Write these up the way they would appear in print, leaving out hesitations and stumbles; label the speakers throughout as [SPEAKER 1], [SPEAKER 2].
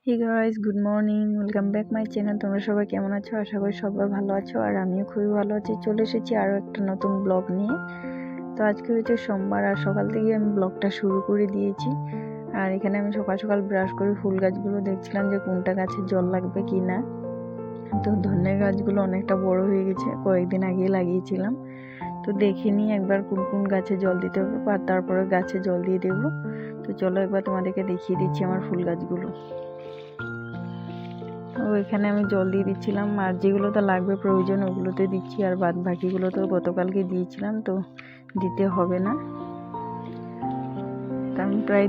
[SPEAKER 1] Hey guys, good morning, welcome back my channel. তোমরা সবাই কেমন আছো? আশা করি সবাই ভালো আছো, আর আমিও খুবই ভালো আছি। চলে এসেছি আরও একটা নতুন ব্লগ নিয়ে। তো আজকে হচ্ছে সোমবার, আর সকাল থেকে আমি ব্লগটা শুরু করে দিয়েছি। আর এখানে আমি সকাল সকাল ব্রাশ করে ফুল গাছগুলো দেখছিলাম যে কোনটা গাছে জল লাগবে কি না। তো ধনে গাছগুলো অনেকটা বড় হয়ে গেছে, কয়েকদিন আগেই লাগিয়েছিলাম। তো দেখে নিই একবার কোন কোন গাছে জল দিতে হবে, আর তারপরে গাছে জল দিয়ে দেবো। তো চলো একবার তোমাদেরকে দেখিয়ে দিচ্ছি আমার ফুল গাছগুলো। এখানে আমি জল দিয়ে দিচ্ছিলাম, আর যেগুলো তো লাগবে প্রয়োজন ওগুলোতে দিচ্ছি, আর বাদ বাকিগুলো তো গতকালকে দিয়েছিলাম, তো দিতে হবে না। তা আমি প্রায়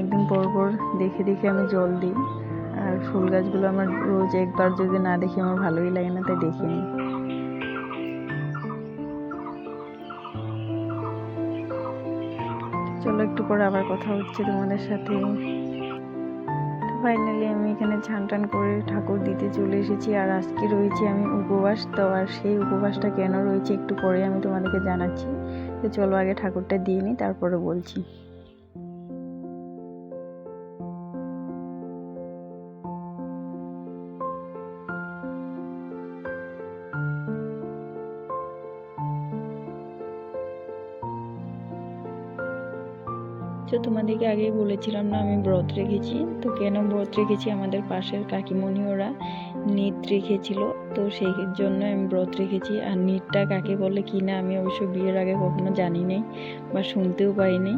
[SPEAKER 1] একদিন পর পর দেখে দেখে আমি জল দিই। আর ফুল গাছগুলো আমার রোজ একবার যদি না দেখি আমার ভালোই লাগে না, তাই দেখে নিই। চলো একটু পরে আবার কথা হচ্ছে তোমাদের সাথে। ফাইনালি আমি এখানে স্নান টান করে ঠাকুর দিতে চলে এসেছি। আর আজকে রয়েছে আমি উপবাস, তো আর সেই উপবাসটা কেন রয়েছে একটু পরে আমি তোমাদেরকে জানাচ্ছি। তো চলো আগে ঠাকুরটা দিয়ে নিই, তারপরে বলছি। তো তোমাদেরকে আগেই বলেছিলাম না আমি ব্রত রেখেছি। তো কেন ব্রত রেখেছি, আমাদের পাশের কাকিমণি ওরা নিত রেখেছিল, তো সেই জন্য আমি ব্রত রেখেছি। আর নিতটা কাকে বলে কি না আমি অবশ্য বিয়ের আগে কখনো জানি নাই বা শুনতেও পাইনি।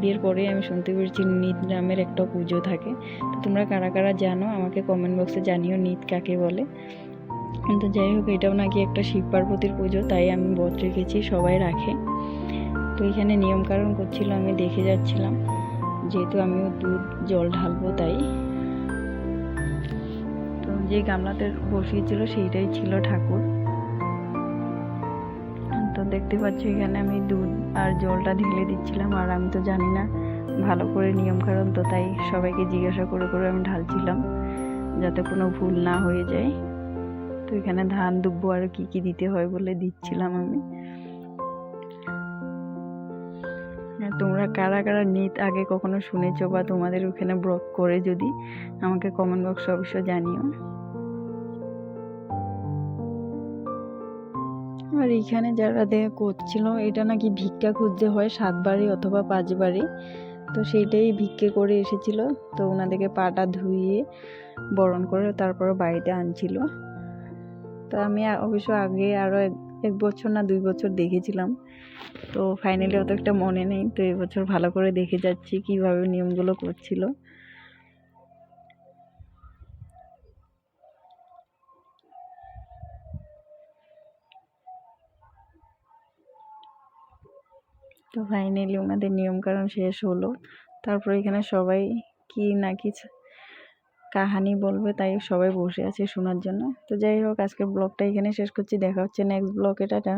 [SPEAKER 1] বিয়ের পরে আমি শুনতে পেরেছি নিত নামের একটা পুজো থাকে। তো তোমরা কারা কারা জানো আমাকে কমেন্ট বক্সে জানিও নিত কাকে বলে। তো যাই হোক, এটাও নাকি একটা শিব পার্বতীর পুজো, তাই আমি ব্রত রেখেছি, সবাই রাখে। তো এখানে নিয়মকানুন করছিল, আমি দেখে যাচ্ছিলাম, যেহেতু আমিও দুধ জল ঢালবো তাই। তো যে গামলাতে বসিয়েছিল সেইটাই ছিল ঠাকুর। তো দেখতে পাচ্ছ এখানে আমি দুধ আর জলটা ঢেলে দিচ্ছিলাম, আর আমি তো জানি না ভালো করে নিয়মকানুন, তো তাই সবাইকে জিজ্ঞাসা করে করে আমি ঢালছিলাম যাতে কোনো ভুল না হয়ে যায়। তো এখানে ধান দুব্বো আর কি কি দিতে হয় বলে দিচ্ছিলাম আমি। তোমরা কারা কারা নিত আগে কখনো শুনেছো বা তোমাদের ওখানে ব্রত করে, যদি আমাকে কমেন্ট বক্সে অবশ্যই জানিও। আর এখানে যারা করছিল এটা নাকি ভিক্ষা খুঁজতে হয় 7 বাড়ি অথবা 5 বাড়ি, তো সেইটাই ভিক্ষে করে এসেছিল। তো ওনাদেরকে পাটা ধুইয়ে বরণ করে তারপরে বাড়িতে আনছিল। তো আমি অবশ্য আগে আরও 1 বছর না 2 বছর দেখেছিলাম, তো ফাইনালি অত একটা মনে নেই। তো এবছর ভালো করে দেখে যাচ্ছি কিভাবে নিয়মগুলো করছিল। তো ফাইনালি ওনাদের নিয়মকানুন শেষ হলো। তারপর এখানে সবাই কি না কি কাহানি বলবে, তাই সবাই বসে আছে শোনার জন্য। তো যাই হোক, আজকের ব্লগটা এখানে শেষ করছি, দেখা হচ্ছে নেক্সট ব্লগে, টাটা।